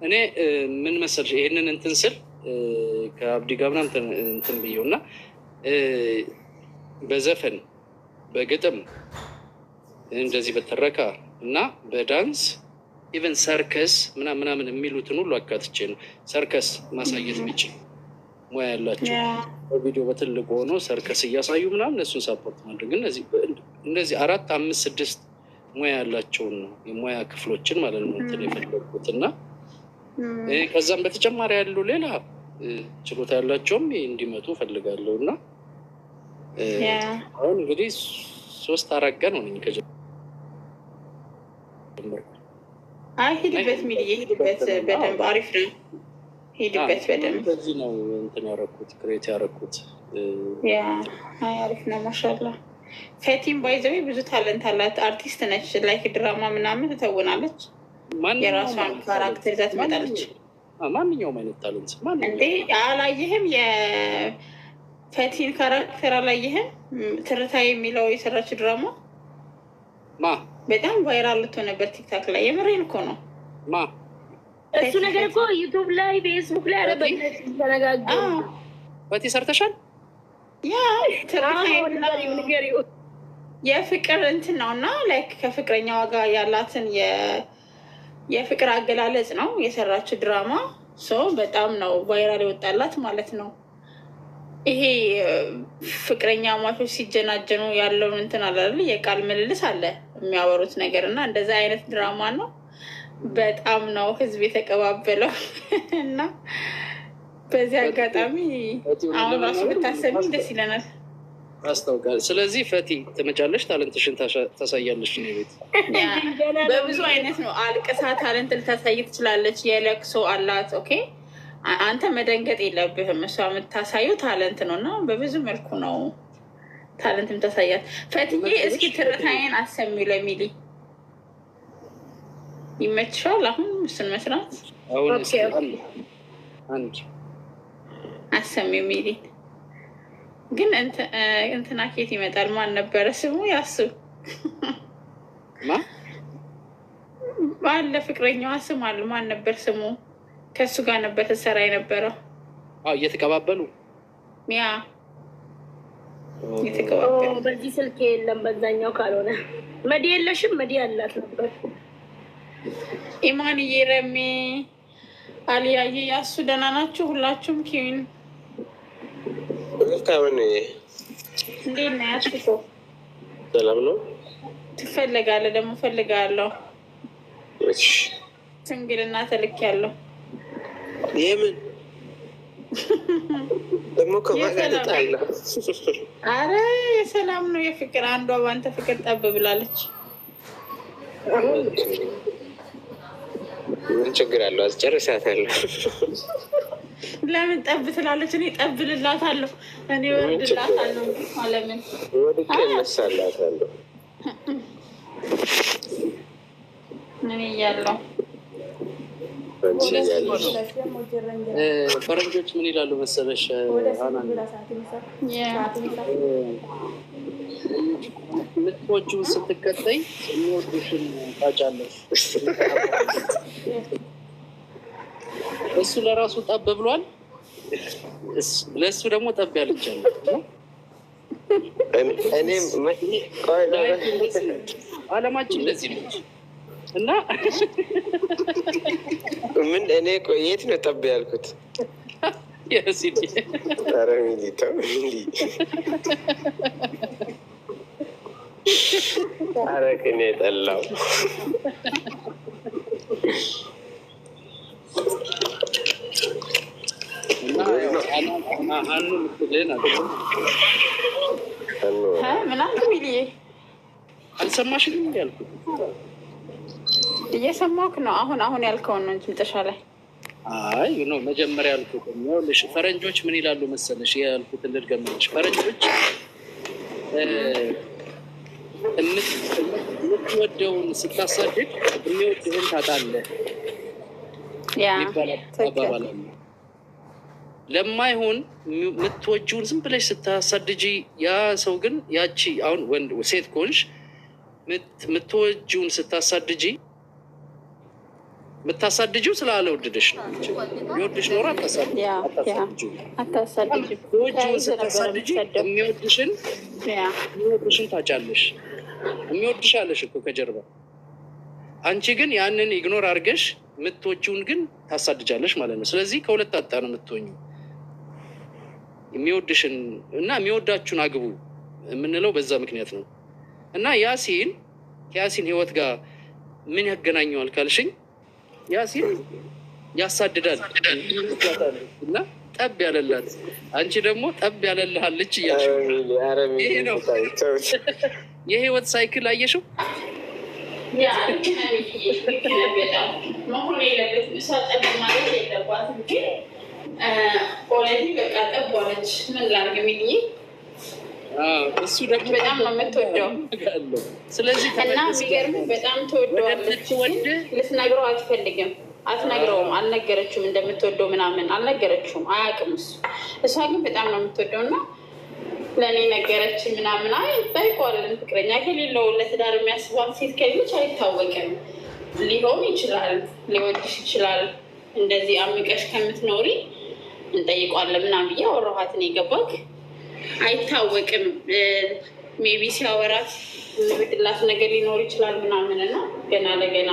እኔ ምን መሰልሽ ይህንን እንትን ስል ከአብዲ ጋር ምናምን እንትን ብየው እና በዘፈን በግጥም እንደዚህ በተረካ እና በዳንስ ኢቨን ሰርከስ ምናምን የሚሉትን ሁሉ አካትቼ ነው። ሰርከስ ማሳየት የሚችል ሙያ ያላቸው በቪዲዮ በትልቁ ሆኖ ሰርከስ እያሳዩ ምናምን እነሱን ሳፖርት ማድረግ እነዚህ 4፣ 5፣ 6 ሙያ ያላቸውን ነው የሙያ ክፍሎችን ማለት ነው እንትን የፈለጉት እና ከዛም በተጨማሪ ያሉ ሌላ ችሎታ ያላቸውም እንዲመጡ ፈልጋለሁ እና አሁን እንግዲህ 3-4 ቀን ሆነኝ ከጀመርኩ። ሂድበት ሚልዬ ሂድበት፣ በደንብ አሪፍ ነው። ሂድበት በደንብ። በዚህ ነው እንትን ያደረኩት ክሬት ያደረኩት። አሪፍ ነው ማሻላ። ፈቲም ባይዘዊ ብዙ ታለንት አላት፣ አርቲስት ነች። ላይክ ድራማ ምናምን ትተውናለች፣ የራሷን ካራክተር ይዛ ትመጣለች። ማንኛውም አይነት ታለንት እንዴ አላየህም? የፈቲን ካራክተር አላየህም? ትርታ የሚለው የሰራችው ድራማ በጣም ቫይራል ልትሆን ነበር ቲክታክ ላይ። የምሬን እኮ ነው። እሱ ነገር እኮ ዩቱብ ላይ ፌስቡክ ላይ አረበኝ ተነጋገሩ። ፈቲ ሰርተሻል? የፍቅር እንትን ነው እና ላይክ ከፍቅረኛዋ ጋር ያላትን የፍቅር አገላለጽ ነው የሰራችው ድራማ። በጣም ነው ቫይራል የወጣላት ማለት ነው። ይሄ ፍቅረኛ ማቾች ሲጀናጀኑ ያለውን እንትን አላለ የቃል ምልልስ አለ የሚያወሩት ነገር እና እንደዛ አይነት ድራማ ነው። በጣም ነው ህዝብ የተቀባበለው እና በዚህ አጋጣሚ አሁን ራሱ ብታሰሚ ደስ ይለናል። አስታውቃል። ስለዚህ ፈቲ ትመጫለሽ፣ ታለንትሽን ታሳያለሽ። ነው ቤት በብዙ አይነት ነው። አልቅሳ ታለንት ልታሳይ ትችላለች። የለቅሶ አላት። ኦኬ አንተ መደንገጥ የለብህም። እሷ የምታሳየው ታለንት ነው እና በብዙ መልኩ ነው ታለንት የምታሳያት። ፈትዬ እስኪ ትርታዬን አሰሚው ለሚሊ ይመችሻል? አሁን እሱን መስራት አንድ አሰሚው ሚሊ ግን እንትና ኬት ይመጣል። ማን ነበረ ስሙ? ያስብ ባለ ፍቅረኛዋ ስም አለ። ማን ነበር ስሙ? ከእሱ ጋር ነበር ትሰራ የነበረው። እየተቀባበሉ እየተቀባበሉ። በዚህ ስልክ የለም፣ በዛኛው ካልሆነ መዲ የለሽም? መዲ ያላት ነበር። ኢማንዬ፣ ረሜ፣ አልያዬ፣ ያሱ ደህና ናችሁ ሁላችሁም? ኪዊን ከምን እንዴት ነው? ያሱ ሰላም ነው? ትፈልጋለህ? ደግሞ ፈልጋለሁ። ሽምግልና ተልኬያለሁ። የምን ደግሞ ከማጋለጥ አለ? አረ የሰላም ነው የፍቅር። አንዷ ባንተ ፍቅር ጠብ ብላለች። ምን ችግር አለው? አስጨርሳታለሁ። ለምን ጠብ ትላለች? እኔ ጠብ ልላታለሁ። እኔ ወርድላታለሁ። ለምን ወድቄ እነሳላታለሁ። እኔ እያለሁ ፈረንጆች ምን ይላሉ መሰለሽ? የምትወጂውን ስትከተይ የሚወዱሽን ታጫለሽ። እሱ ለራሱ ጠብ ብሏል፣ ለእሱ ደግሞ ጠብ ያለቻለ። አለማችን እንደዚህ ነች እና ምን እኔ የት ነው ጠብ ያልኩት? ኧረ ሚሊታ ኧረ ግን የጠላው ምናምን ሚሊዬ አልሰማሽም? ያልኩት እየሰማሁህ ነው። አሁን ያልከውን ነው እንጂ መጨረሻ ላይ አይ ነው መጀመሪያ ያልኩት ነው። ፈረንጆች ምን ይላሉ መሰለሽ? ያልኩት ልድገምልሽ። ፈረንጆች የምትወደውን ስታሳድድ የሚወድህን ታጣለህ ይባላል። ለማይሆን የምትወጂውን ዝም ብለሽ ስታሳድጂ ያ ሰው ግን ያቺ አሁን ሴት ከሆንሽ የምትወጂውን ስታሳድጂ የምታሳድጂው ስላለወደደሽ ነው። የሚወድሽ ኖሮ አታሳድጂው። ስታሳድጂ የሚወድሽን ታጫለሽ። የሚወድሽ አለሽ እኮ ከጀርባ። አንቺ ግን ያንን ኢግኖር አድርገሽ የምትወጂውን ግን ታሳድጃለሽ ማለት ነው። ስለዚህ ከሁለት አጣ ነው የምትሆኚው። የሚወድሽን እና የሚወዳችሁን አግቡ የምንለው በዛ ምክንያት ነው። እና ከያሲን ህይወት ጋር ምን ያገናኘዋል ካልሽኝ፣ ያሲን ያሳድዳል እና ጠብ ያለላት፣ አንቺ ደግሞ ጠብ ያለልሃለች እያልሽ ይሄ ነው የህይወት ሳይክል። አየሽው? መሆን የለበት ምሳ ጠብ ማለት የለባትም። ግን ኦልሬዲ በቃ ጠቧለች። ምን ላድርግ ሚልዬ እሱ ደግሞ በጣም ነው የምትወደው። ስለዚህ እና የሚገርም በጣም ትወደዋለች። ልትነግረው አትነግረውም። አልነገረችውም እንደምትወደው ምናምን አልነገረችውም። አያውቅም እሱ። እሷ ግን በጣም ነው የምትወደው እና ለእኔ ነገረች ምናምን። ጠይቀዋለን። ፍቅረኛ ከሌለው ለትዳር የሚያስቧት ሴት ከሌለች አይታወቅም። ሊሆን ይችላል፣ ሊወድሽ ይችላል። እንደዚህ አምቀሽ ከምትኖሪ እንጠይቀዋለን ምናምን ብዬ አወራኋት። እኔ ገባክ? አይታወቅም። ሜቢ ሲያወራት የሚብድላት ነገር ሊኖር ይችላል ምናምን እና ገና ለገና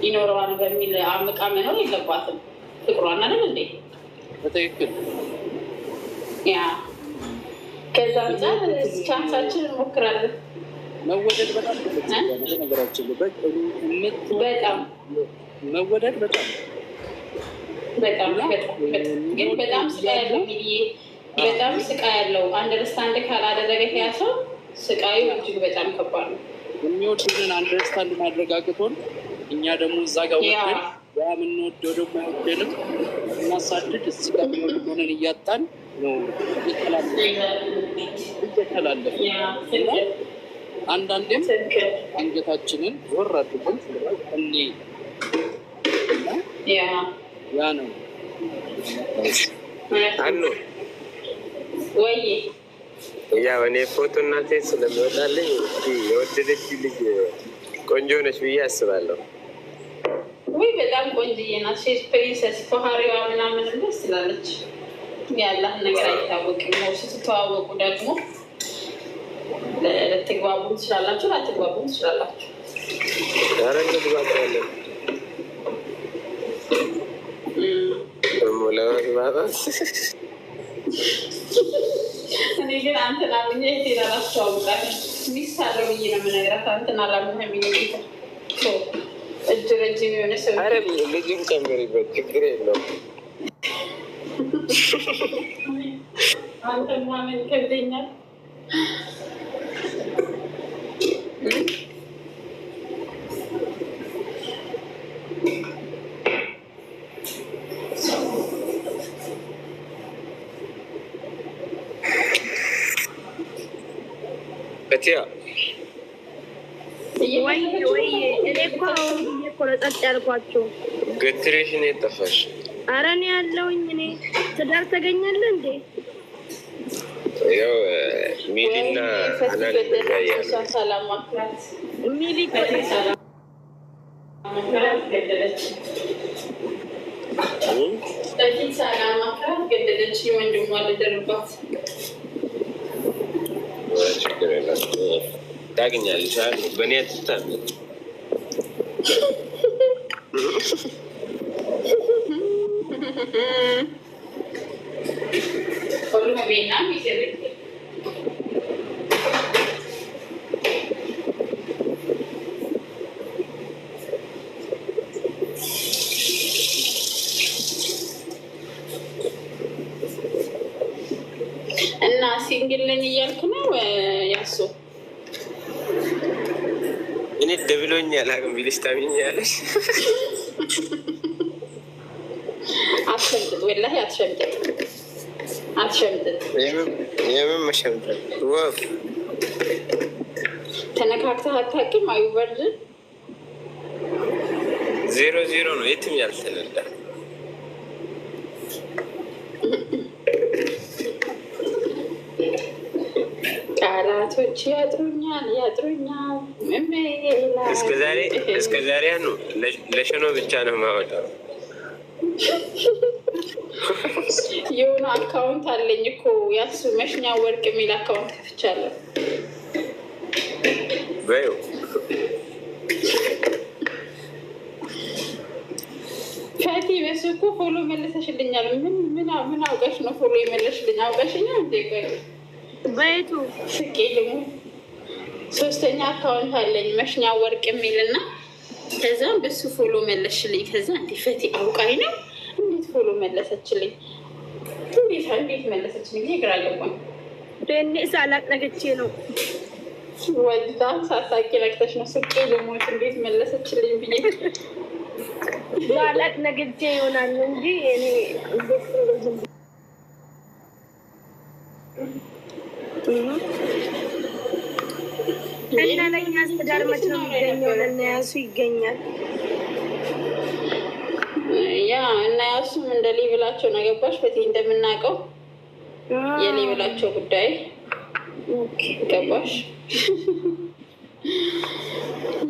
ይኖረዋል በሚል አምቃ መኖር የለባትም። ፍቅሯን አይደል እንዴ? በትክክል ያ ከዛ አንጻር ቻንሳችን እንሞክራለን። መወደድ በጣም ነገራችን በጣም መወደድ በጣም ግን በጣም ስቃይ ያለው በጣም ስቃይ ያለው አንደርስታንድ ካላደረገ ያ ሰው ስቃዩ እጅግ በጣም ከባድ ነው። የሚወዱንን አንደርስታንድ ማድረግ አቅቶን እኛ ደግሞ እዛ ጋር ወደን ያ የምንወደው ደግሞ አይወደንም እናሳድድ እዚህ ጋር የሚወዱንን እያጣን ነው እየተላለፈ አንዳንዴም አንገታችንን ዞር አድርገን እኔ ያ ነው አሉ ወይ ያው እኔ ፎቶ እናቴ ስለሚወጣልኝ የወደደች ልጅ ቆንጆ ነች ብዬ አስባለሁ። ወይ በጣም ቆንጆዬ ናት። ሴት ፕሪንሰስ ባህሪዋ ምናምን ደስ ትላለች። ያላህ ነገር አይታወቅም። ስትተዋወቁ ደግሞ ልትግባቡ ትችላላችሁ፣ ላትግባቡ ትችላላችሁ። ኧረ እንግባባለን ደግሞ ለመግባባት። እኔ ግን አንተን አምኜ ሄዳ ላስተዋውቃለሁ። ሚስት አለው ብዬ ነው የምነግራት። አንተን አላምንህም የሚነግታ እጅ ረጅም የሆነ ሰው። ኧረ ልጁን ጨምሪበት፣ ችግር የለውም። አንተን ማመን ይከብደኛል። ከቲያ ወይ እኔ እኮ ነው ጸጥ ያልኳቸው። ገትሬሽን የጠፋሽ? ኧረ እኔ ያለውኝ እኔ ትዳር ተገኛለህ እንዴ? ያው ሚሊና አናን ተጋያለ ሚሊ ገደለች። ወንድሟ ልደርባት ችግር የለም ታገኛለሽ። በእኔ አትታመን። እና ሲንግልን እያልክ ነው ያሱ? እኔ ደብሎኛል አቅም ቢልሽ ታሚኛለሽ? አትሸምጥጥ፣ ወላሂ አትሸምጥጥ፣ አትሸምጥጥ። የምን መሸምጠጥ? ወፍ ተነካክተህ አታውቅም? አዩ ቨርጅን 0-0 ነው የትም ያልተነዳ። ቃላቶች ያጥሩኛል። እስከ ዛሬ ነው ለሸኖ ብቻ ነው የማወጣው። የሆነ አካውንት አለኝ እኮ ያሱ መሽኛ ወርቅ የሚል አካውንት ከፍቻለሁ። በይው ፈቲ በሱ እኮ ፎሎ መለሰሽልኛል። ምን አውቀሽ ነው ፎሎ የመለሽልኝ? አውቀሽኛ እንዴ? በይቱ ስቄ ደግሞ 3ኛ አካውንት አለኝ መሽኛ ወርቅ የሚልና ከዛም በሱ ፎሎ መለሽልኝ። ከዛ እንዴ ፈቲ አውቃኝ ነው እንዴት ፎሎ መለሰችልኝ? እንዴት መለሰችልኝ? ግራ ገባኝ። ደኔ ሳላቅ ነግቼ ነው ወልዳ ሳሳቂ ነግተሽ ነው ስቄ ልሞት እንዴት መለሰችልኝ ብዬ ሳላቅ ነግቼ ይሆናል እንጂ እኔ እና ለኛ አስተዳር መች ነው የሚገኘው? ለእነያሱ ይገኛል። ያ እና ያሱም እንደ ሌብላቸው ነው ገባሽ? በቲ እንደምናውቀው የሌብላቸው ጉዳይ ገባሽ?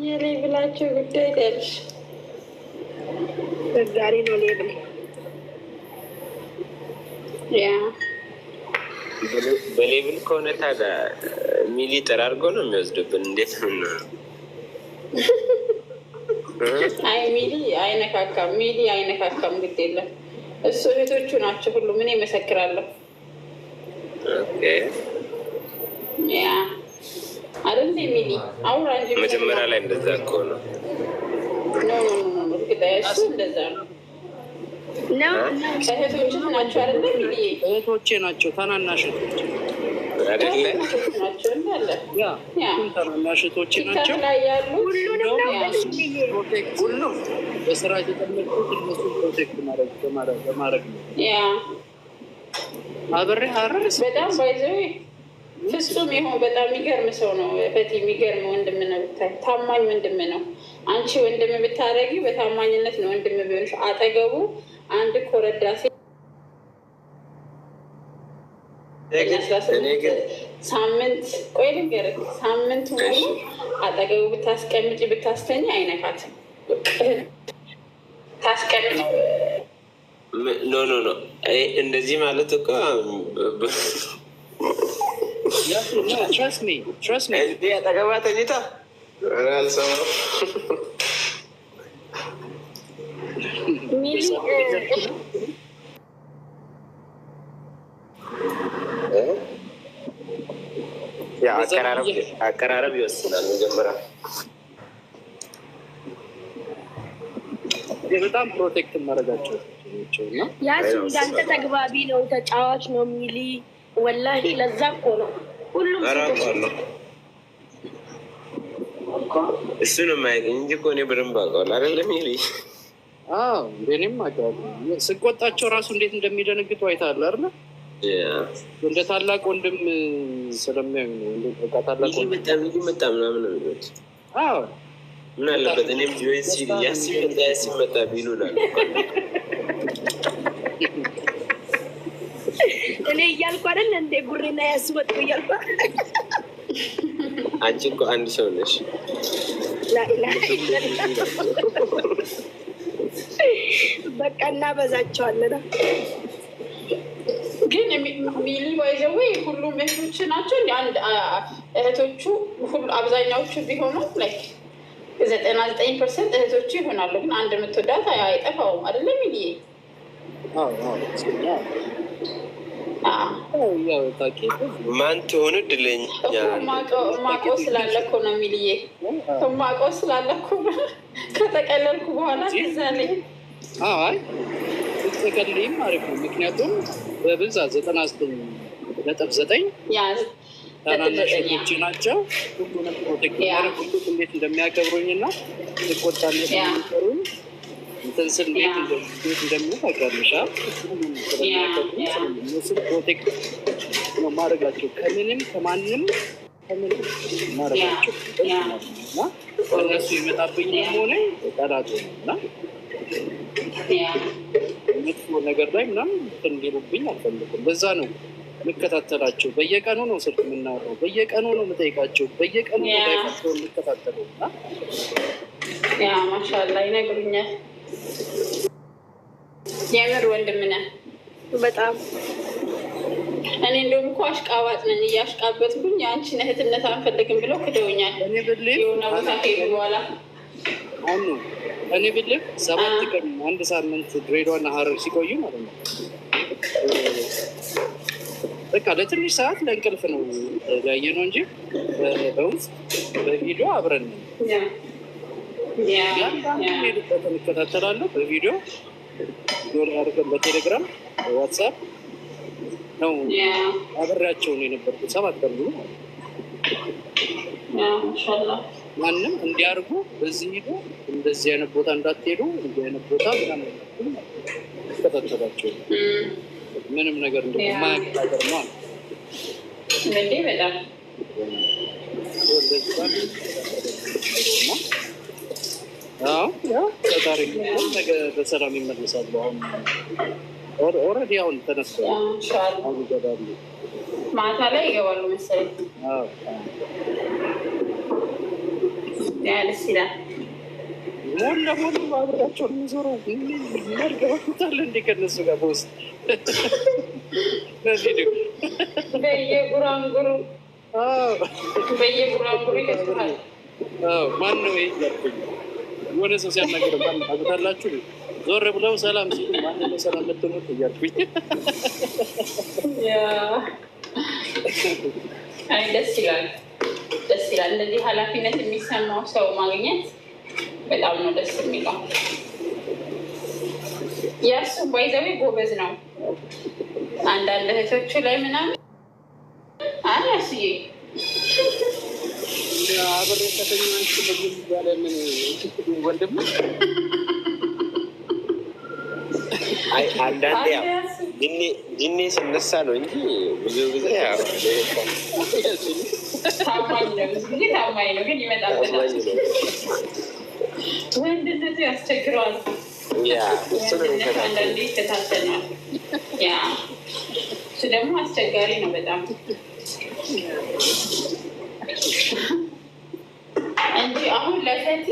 የሌብላቸው ጉዳይ ታያለሽ። በጋሪ ነው ሌብል። ያ በሌብል ከሆነ ታዲያ ሚሊ ጠራርጎ ነው የሚወስድብን። እንዴት ነው? አይ ሚሊ አይነካካም፣ ሚሊ አይነካካም። ግድ የለም እሱ እህቶቹ ናቸው ሁሉ ምን ይመሰክራለሁ። ያ አይደል ሚሊ አውራ እንጂ መጀመሪያ ላይ እንደዛ እኮ ነው። ኖ ግዳይ እሱ እንደዛ ነው። እህቶቹ ናቸው አይደለ ሚሊ? እህቶቼ ናቸው፣ ታናናሽ እህቶቼ አይደለ? ታናናሽ እህቶቼ ናቸው። ሁሉም በስራ የተጠመቁት እነሱ ፕሮቴክት በማድረግ ነው። አብሬ ሀረስ በጣም ባይዘው ፍጹም ይሆን በጣም የሚገርም ሰው ነው። በቲ የሚገርም ወንድም ነው። ብታይ ታማኝ ወንድም ነው። አንቺ ወንድም ብታረጊ በታማኝነት ነው ወንድም ቢሆንሽ። አጠገቡ አንድ ኮረዳ ሳምንት ቆይ ልንገርህ፣ ሳምንት ሙሉ አጠገቡ ብታስቀምጪ ብታስተኛ አይነካትም። ታስቀምጪ ኖ እንደዚህ ማለት እኮ አጠገባ ተኝታ አልሰማም። አቀራረብ ይወስናል። መጀመሪያ በጣም ፕሮቴክት ማድረጋቸው ያሱ እንዳንተ ተግባቢ ነው፣ ተጫዋች ነው ሚሊ። ወላሂ ለዛ እኮ ነው ሁሉም እሱ ነው የማያውቅኝ እንጂ እኮ እኔ በደንብ አውቀዋለሁ አይደለም ሚሊ? እኔም አውቀዋለሁ። ስቆጣቸው ራሱ እንዴት እንደሚደነግጡ አይተሃል አይደል? እንደ ታላቅ ወንድም ስለሚያዩ ነው። መጣ ምናምን ነው የሚሉት። ምን አለበት እኔም ሲመጣ ቢሉናል። እኔ እያልኩ አይደል እንደ ጉሪና ያስወጡ እያልኩ። አንቺ እኮ አንድ ሰው ነሽ። በቃ እናበዛቸዋለን። ግን ሚሊ ባይዘዌ ሁሉም እህቶች ናቸው። አንድ እህቶቹ አብዛኛዎቹ ቢሆኑ ላይክ 99% እህቶቹ ይሆናሉ። ግን አንድ የምትወዳት አይጠፋውም አይደለም ሚሊ? ማን ትሆኑ ድለኝ ማቀው ስላለኮ ነው ሚሊዬ፣ ማቀው ስላለኮ ከተቀለልኩ በኋላ ትዛለኝ። ተቀልይም አሪፍ ነው። ምክንያቱም በብዛት 99.9 ታናናሾች ናቸው። ሁሉንም ፕሮቴክት ያደረጉት እንዴት እንደሚያከብሩኝ እና ተቆጣለት የሚሰሩኝ እንትን ስል እንዴት እንደሚሆን ታውቂያለሽ። እነሱን ፕሮቴክት ነው ማድረጋቸው። ከምንም ከማንም ማድረጋቸው እና እነሱ ይመጣብኝ ሆነ ጠላቱ እና መጥፎ ነገር ላይ ምናምን እንዲሉብኝ አልፈልግም። በዛ ነው የምከታተላቸው። በየቀኑ ነው ስልክ የምናወራው፣ በየቀኑ ነው የምጠይቃቸው፣ በየቀኑ ነው ላይፋቸውን የምከታተለው። ያ ማሻአላ ይነግሩኛል። የምር ወንድም ነህ በጣም እኔ እንደውም እኮ አሽቃባጭ ነኝ። እያሽቃበጥኩኝ የአንቺን እህትነት አንፈልግም ብለው ክደውኛል። የሆነ ቦታ ከሄዱ በኋላ አሁኑ እኔ ብልህ 7 ቀን 1 ሳምንት ድሬዳዋና ሀረር ሲቆዩ ማለት ነው በቃ ለትንሽ ሰዓት ለእንቅልፍ ነው ያየ ነው እንጂ በውስጥ በቪዲዮ አብረን ነው ሄዱበትን እከታተላለሁ። በቪዲዮ አድርገን በቴሌግራም ዋትሳፕ ነው አብሬያቸው ነው የነበርኩት 7 ቀን ሙሉ። ማንም እንዲያርጉ በዚህ ሄዱ እንደዚህ አይነት ቦታ እንዳትሄዱ እንዲህ አይነት ቦታ ምናምን ተከታተላቸው። ምንም ነገር እንደማያውቅ ነገር ነው አለ እንዴ በጣም ፈጣሪ ነገ በሰላም ይመለሳሉ። አሁን ኦልሬዲ አሁን ተነስተዋል። አሁን ይገባሉ፣ ማታ ላይ ይገባሉ መሰለኝ። ደስ ይላል። ሞን ለሞን አብሬያቸው የሚዞረው መርገባታለ እንዴ ከነሱ ጋር በውስጥ በየጉራንጉሩ ይከቱሃል። ማን ነው ያልኩኝ የሆነ ሰው ሲያናገር ማን አግታላችሁ ዞር ብለው ሰላም ሲሉ ማን ነው ሰላም ልትሞት እያልኩኝ። አይ ደስ ይላል፣ ደስ ይላል። እንደዚህ ኃላፊነት የሚሰማው ሰው ማግኘት በጣም ነው ደስ የሚለው። የእሱ ባይዘዌ ጎበዝ ነው። አንዳንድ እህቶቹ ላይ ምናምን አያስዬ አብሬ ከተኛንች በግል ያለ ምን ወንድም አንዳንዴ ያው ጅኔ ስነሳ ነው እንጂ ብዙ ጊዜ ታማኝ ነው። ብዙ ጊዜ ታማኝ ነው፣ ግን ይመጣበታል። ወንድነቱ ያስቸግረዋል። ወንድነቱ አንዳንዴ ይከታተናል። እሱ ደግሞ አስቸጋሪ ነው በጣም እንጂ አሁን ለፈቲ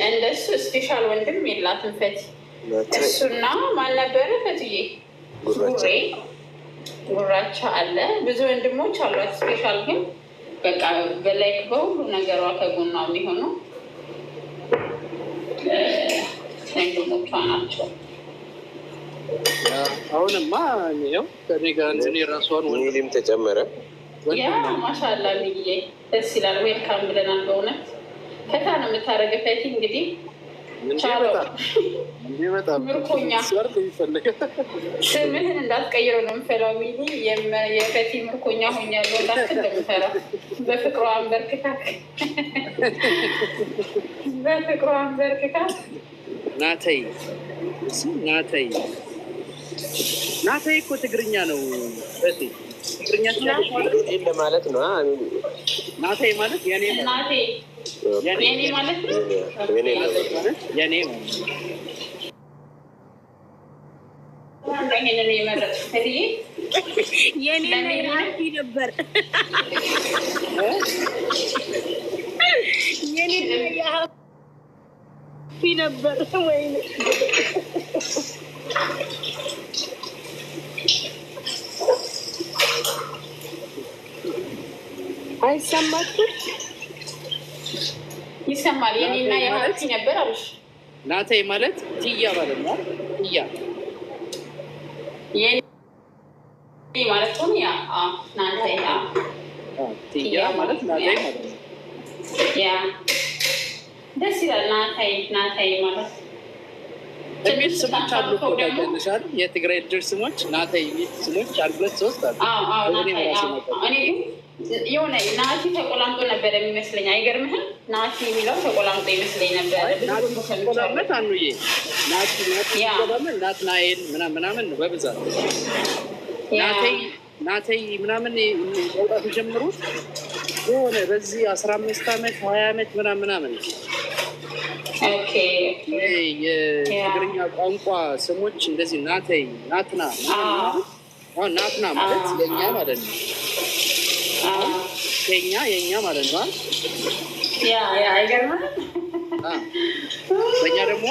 እንደሱ ስፔሻል ወንድም የላትም ፈቲ። እሱና ማን ነበረ ፈትዬ? ጉራቻ አለ። ብዙ ወንድሞች አሏት ስፔሻል፣ ግን በቃ በላይ በሁሉ ነገሯ ከጎኗ የሚሆኑ ወንድሞቿ ናቸው። አሁንማ ው ከኔ ጋር እንትን የራሷን ወንድም ተጨመረ። ያ ማሻላ ሚዬ ደስ ይላል። ዌልካም ብለናል። በእውነት ፈታ ነው የምታደርገ ፈቲ። እንግዲህ ምርኮኛ ስምህን እንዳትቀይረው ነው የምፈራው። ሚሊ የፈቲ ምርኮኛ ሆኛለሁ እንዳትል እንደምፈራው በፍቅሯ አንበርክካክ በፍቅሯ አንበርክካክ ናተይ እኮ ትግርኛ ነው። ፈቲ ትግርኛ ማለት ነው። ናተይ ማለት የኔ ናቴ የኔ ማለት ነው። የኔ ነበር ወይ አይሰማችም? ይሰማል። የኔና የሀቲ ነበር አሉሽ። ናተይ ማለት ትያ ማለት ነው። ትያ የኔ ማለት ነው። ያ ናተይ ትያ ማለት ናተይ ማለት ነው። ያ ደስ ይላል። ናተይ ማለት የሚል ስሞች አሉ እኮ ታውቂያለሽ። የትግራይ ልጆች ስሞች ናተይ የሚል ስሞች አሉ። 2-3 አሉ። እኔ ግን የሆነ ናቲ ተቆላምጦ ነበር የሚመስለኝ። አይገርምህም? ናቲ የሚለው ተቆላምጦ ይመስለኝ ነበር። ተቆላመጥ አኑዬ ናቲ ናትናኤል ምናምን ነው በብዛት ናተይ ምናምን መውጣት የጀምሩት የሆነ በዚህ 15 ዓመት 20 ዓመት ምናምን የትግርኛ ቋንቋ ስሞች እንደዚህ ናተይ ናትና ናትና ማለት የኛ ማለት ነው። ከኛ የኛ ማለት ነው። ያ አይገርምም? በእኛ ደግሞ